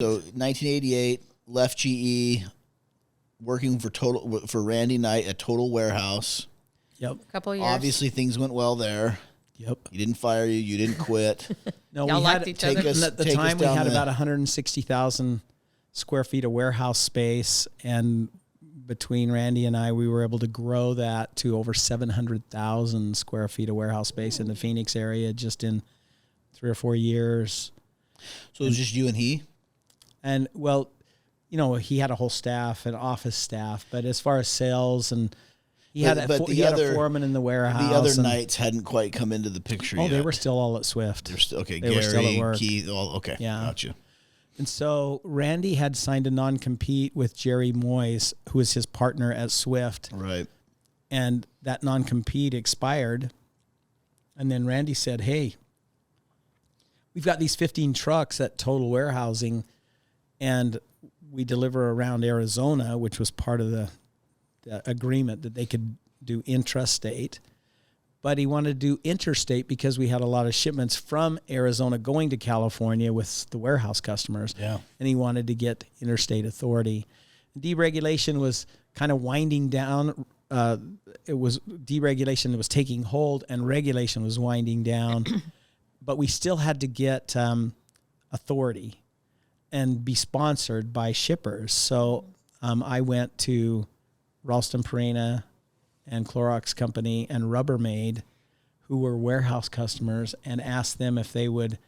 So 1988, left GE, working for Randy Knight at Total Warehouse. Yep. A couple of years. Obviously, things went well there. Yep. He didn't fire you. You didn't quit. No, Y'all we liked had each other? at the time we had about 160,000 square feet of warehouse space, and between Randy and I, we were able to grow that to over 700,000 square feet of warehouse space in the Phoenix area just in 3 or 4 years. So it was just you and he? And, well, you know, he had a whole staff, an office staff, but as far as sales and he had a foreman in the warehouse. The other Knights hadn't quite come into the picture yet. Oh, they were still all at Swift. They're still, okay, they Gary, were still at work. Keith, all, okay, yeah. Gotcha. And so Randy had signed a non-compete with Jerry Moyes, who was his partner at Swift. Right. And that non-compete expired. And then Randy said, hey, we've got these 15 trucks at Total Warehousing, and we deliver around Arizona, which was part of the agreement that they could do intrastate. But he wanted to do interstate because we had a lot of shipments from Arizona going to California with the warehouse customers. Yeah. And he wanted to get interstate authority. Deregulation was kind of winding down. Deregulation was taking hold and regulation was winding down. But we still had to get authority and be sponsored by shippers. So I went to Ralston Purina and Clorox Company and Rubbermaid, who were warehouse customers, and asked them if they would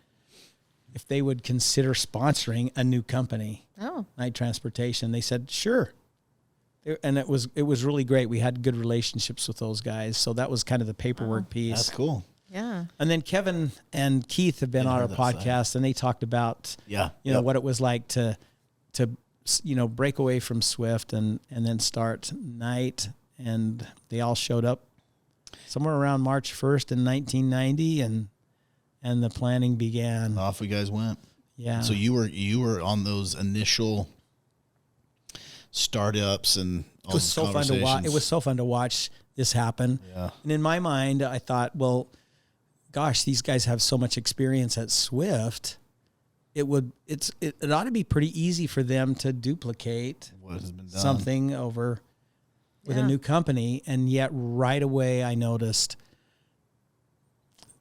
consider sponsoring a new company, Knight Transportation. They said sure, and it was really great. We had good relationships with those guys, so that was kind of the paperwork piece. That's cool. Yeah. And then Kevin and Keith have been on our podcast, and they talked about know what it was like to break away from Swift and then start Knight. And they all showed up somewhere around March 1st in 1990, and the planning began. Off you guys went. Yeah. So you were on those initial startups and all those so fun to watch. It was so fun to watch this happen. Yeah. And in my mind, I thought, well, gosh, these guys have so much experience at Swift. It ought to be pretty easy for them to duplicate what has been done. Something over with a new company. And yet right away I noticed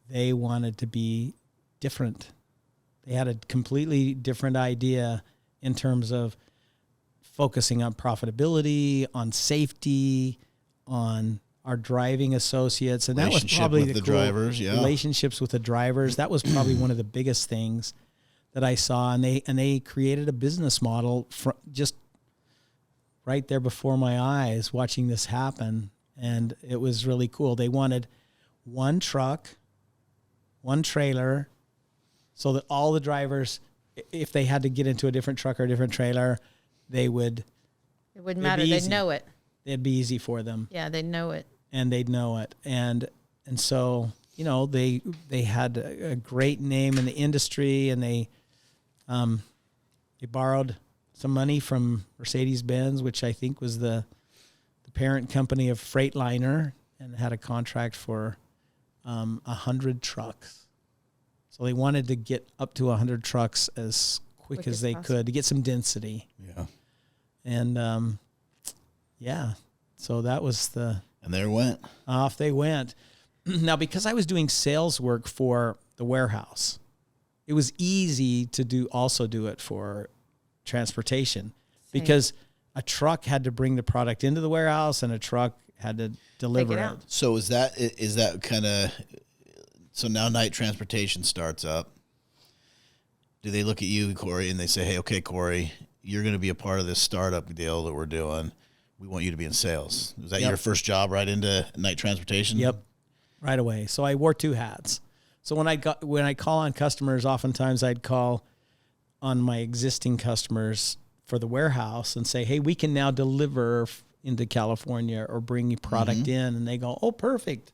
they wanted to be different. They had a completely different idea in terms of focusing on profitability, on safety, on our driving associates. And that was probably the drivers, relationships with the drivers. That was probably one of the biggest things that I saw. And they created a business model just right there before my eyes watching this happen. And it was really cool. They wanted one truck, one trailer, so that all the drivers, if they had to get into a different truck or a different trailer, it wouldn't matter. They'd know it. It'd be easy for them. Yeah, they'd know it. And they'd know it. And so, they had a great name in the industry, and they borrowed some money from Mercedes-Benz, which I think was the parent company of Freightliner, and had a contract for 100 trucks. So they wanted to get up to 100 trucks as quick as they could to get some density. Yeah. And so that was and there went. Off they went. Now, because I was doing sales work for the warehouse, it was easy to also do it for transportation. Same. Because a truck had to bring the product into the warehouse and a truck had to deliver it. So is that kind of, so now Knight Transportation starts up. Do they look at you, Cory, and they say, hey, okay, Cory, you're going to be a part of this startup deal that we're doing. We want you to be in sales. Was that your first job right into Knight Transportation? Yep. Right away. So I wore two hats. So when I call on customers, oftentimes I'd call on my existing customers for the warehouse and say, hey, we can now deliver into California or bring you product in. And they go, oh, perfect.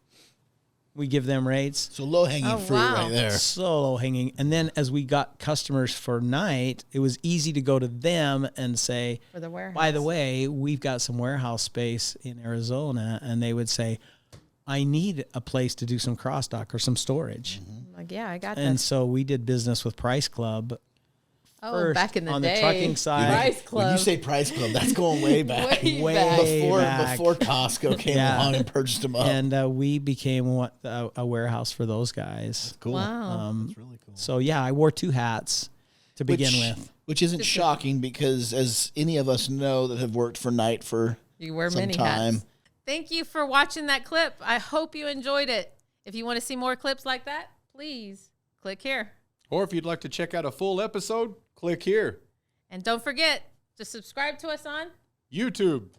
We give them rates. So low-hanging fruit right there. So low-hanging. And then as we got customers for Knight, it was easy to go to them and say, for the warehouse. By the way, we've got some warehouse space in Arizona. And they would say, I need a place to do some cross-dock or some storage. Like, yeah, I got that. And so we did business with Price Club first back in the on day. the trucking side. Price Club. When you say Price Club, that's going way back. Way back. Before Costco came along and purchased them up. And we became a warehouse for those guys. Cool. Wow. That's really cool. So yeah, I wore 2 hats to begin with. Which isn't shocking because, as any of us know that have worked for Knight for You wear some many time. hats. Thank you for watching that clip. I hope you enjoyed it. If you want to see more clips like that, please click here. Or if you'd like to check out a full episode, click here. And don't forget to subscribe to us on YouTube.